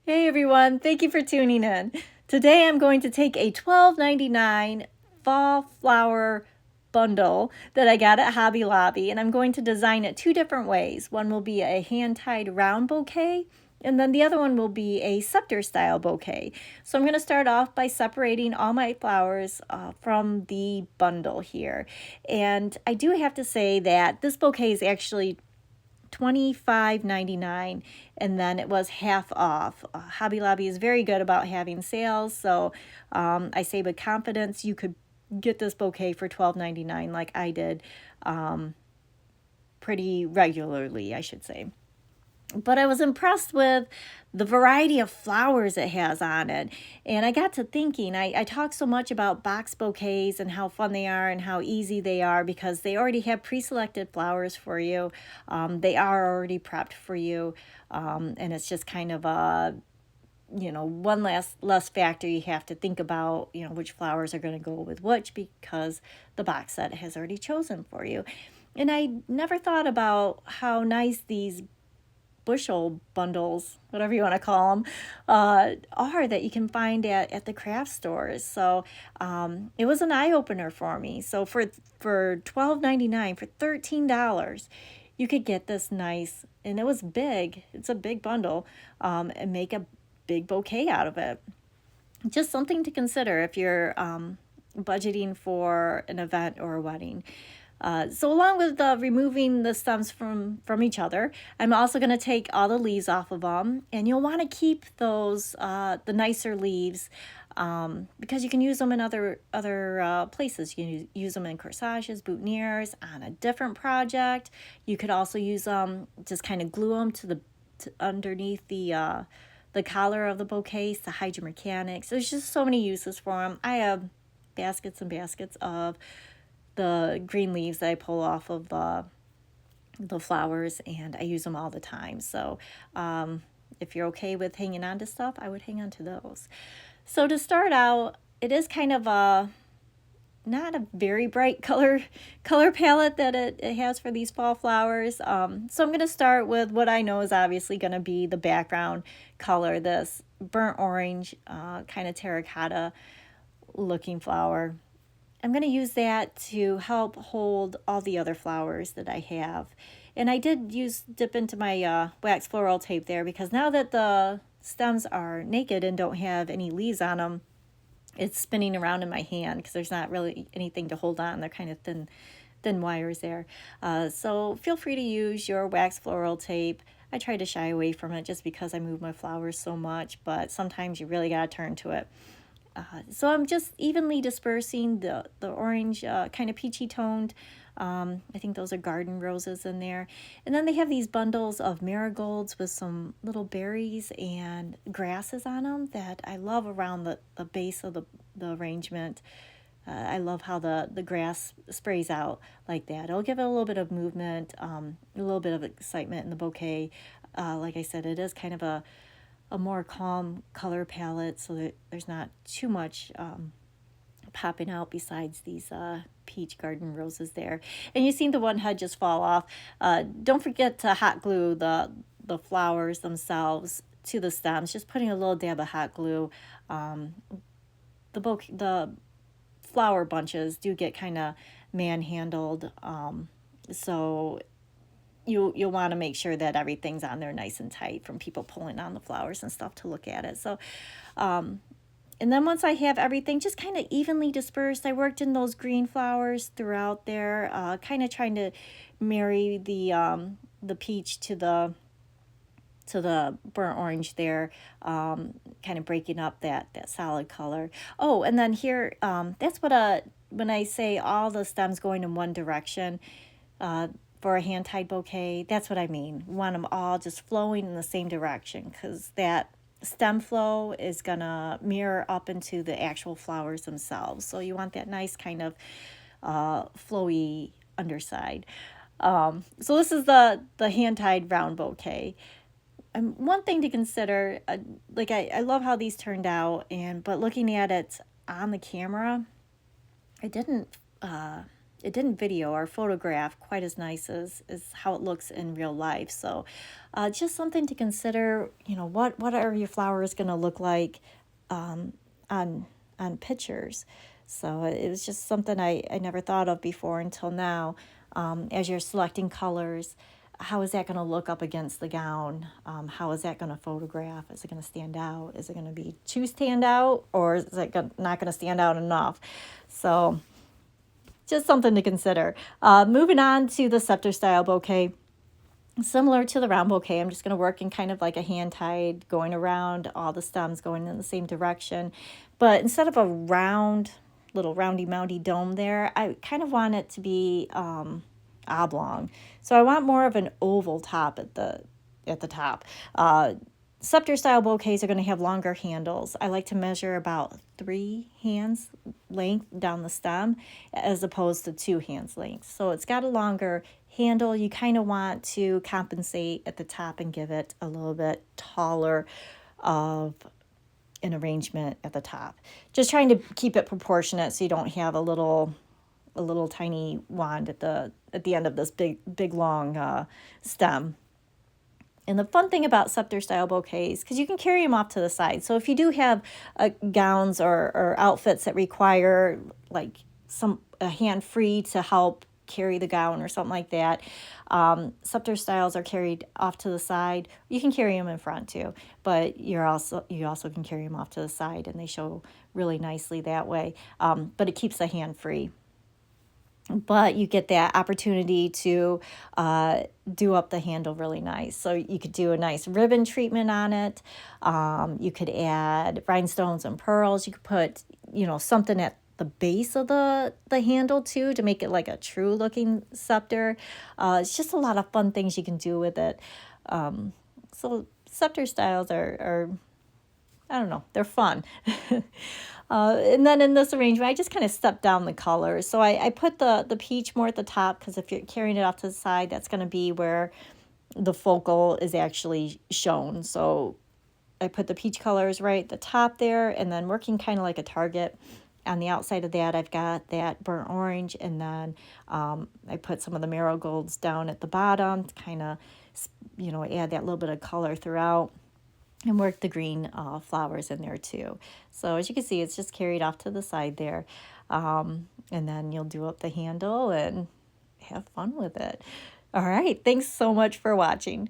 Hey everyone, thank you for tuning in. Today I'm going to take a $12.99 fall flower bundle that I got at Hobby Lobby and I'm going to design it two different ways. One will be a hand-tied round bouquet and then the other one will be a scepter-style bouquet. So I'm going to start off by separating all my flowers from the bundle here. And I do have to say that this bouquet is actually $25.99 and then it was half off. Hobby Lobby is very good about having sales, so I say with confidence you could get this bouquet for $12.99 like I did pretty regularly, I should say. But I was impressed with the variety of flowers it has on it. And I got to thinking, I talk so much about box bouquets and how fun they are and how easy they are because they already have pre-selected flowers for you. They are already prepped for you. And it's just kind of a, one less factor you have to think about, which flowers are going to go with which because the box set has already chosen for you. And I never thought about how nice these bushel bundles, whatever you want to call them, are that you can find at the craft stores. So it was an eye opener for me. So for $12.99, for $13, you could get this nice, and it was big. It's a big bundle, and make a big bouquet out of it. Just something to consider if you're budgeting for an event or a wedding. So along with removing the stems from each other, I'm also going to take all the leaves off of them. And you'll want to keep those, the nicer leaves, because you can use them in other places. You can use them in corsages, boutonnieres, on a different project. You could also use them, just kind of glue them to underneath the collar of the bouquet to hide your mechanics. There's just so many uses for them. I have baskets and baskets of the green leaves that I pull off of the flowers, and I use them all the time. So if you're okay with hanging on to stuff, I would hang on to those. So to start out, it is kind of a not a very bright color palette that it has for these fall flowers. So I'm going to start with what I know is obviously going to be the background color, this burnt orange, kind of terracotta looking flower. I'm going to use that to help hold all the other flowers that I have. And I did dip into my wax floral tape there because now that the stems are naked and don't have any leaves on them, it's spinning around in my hand because there's not really anything to hold on. They're kind of thin wires there. So feel free to use your wax floral tape. I try to shy away from it just because I move my flowers so much, but sometimes you really got to turn to it. So I'm just evenly dispersing the orange, kind of peachy toned. I think those are garden roses in there. And then they have these bundles of marigolds with some little berries and grasses on them that I love around the base of the arrangement. I love how the grass sprays out like that. It'll give it a little bit of movement, a little bit of excitement in the bouquet. Like I said, it is kind of a more calm color palette so that there's not too much popping out besides these peach garden roses there. And you've seen the one head just fall off. Don't forget to hot glue the flowers themselves to the stems. Just putting a little dab of hot glue. The flower bunches do get kind of manhandled. So you'll want to make sure that everything's on there nice and tight from people pulling on the flowers and stuff to look at it. So and then once I have everything just kind of evenly dispersed, I worked in those green flowers throughout there, kind of trying to marry the peach to the burnt orange there, kind of breaking up that solid color. Oh, and then here, that's what when I say all the stems going in one direction, for a hand-tied bouquet, that's what I mean. We want them all just flowing in the same direction because that stem flow is going to mirror up into the actual flowers themselves. So you want that nice kind of flowy underside. So this is the hand-tied round bouquet. And one thing to consider, I love how these turned out, but looking at it on the camera, it didn't it didn't video or photograph quite as nice as how it looks in real life. So just something to consider, what are your flowers going to look like um, on pictures. So it was just something I never thought of before until now. As you're selecting colors, how is that going to look up against the gown? How is that going to photograph? Is it going to stand out? Is it going to be too stand out, or is it not going to stand out enough? So just something to consider. Moving on to the scepter-style bouquet. Similar to the round bouquet, I'm just going to work in kind of like a hand tied, going around all the stems going in the same direction. But instead of a little roundy moundy dome there, I kind of want it to be oblong. So I want more of an oval top at the top. Scepter style bouquets are going to have longer handles. I like to measure about 3 hands length down the stem as opposed to 2 hands length. So it's got a longer handle. You kind of want to compensate at the top and give it a little bit taller of an arrangement at the top. Just trying to keep it proportionate so you don't have a little tiny wand at the end of this big long stem. And the fun thing about scepter style bouquets, because you can carry them off to the side. So if you do have gowns or outfits that require like a hand free to help carry the gown or something like that, scepter styles are carried off to the side. You can carry them in front too, but you also can carry them off to the side, and they show really nicely that way. But it keeps the hand free. But you get that opportunity to do up the handle really nice. So you could do a nice ribbon treatment on it. You could add rhinestones and pearls. You could put, something at the base of the handle too to make it like a true looking scepter. It's just a lot of fun things you can do with it. So scepter styles are I don't know, they're fun. And then in this arrangement, I just kind of stepped down the colors. So I put the peach more at the top, because if you're carrying it off to the side, that's going to be where the focal is actually shown. So I put the peach colors right at the top there, and then working kind of like a target. On the outside of that, I've got that burnt orange, and then I put some of the marigolds down at the bottom to kind of, add that little bit of color throughout. And work the green flowers in there too. So as you can see, it's just carried off to the side there. And then you'll do up the handle and have fun with it. All right. Thanks so much for watching.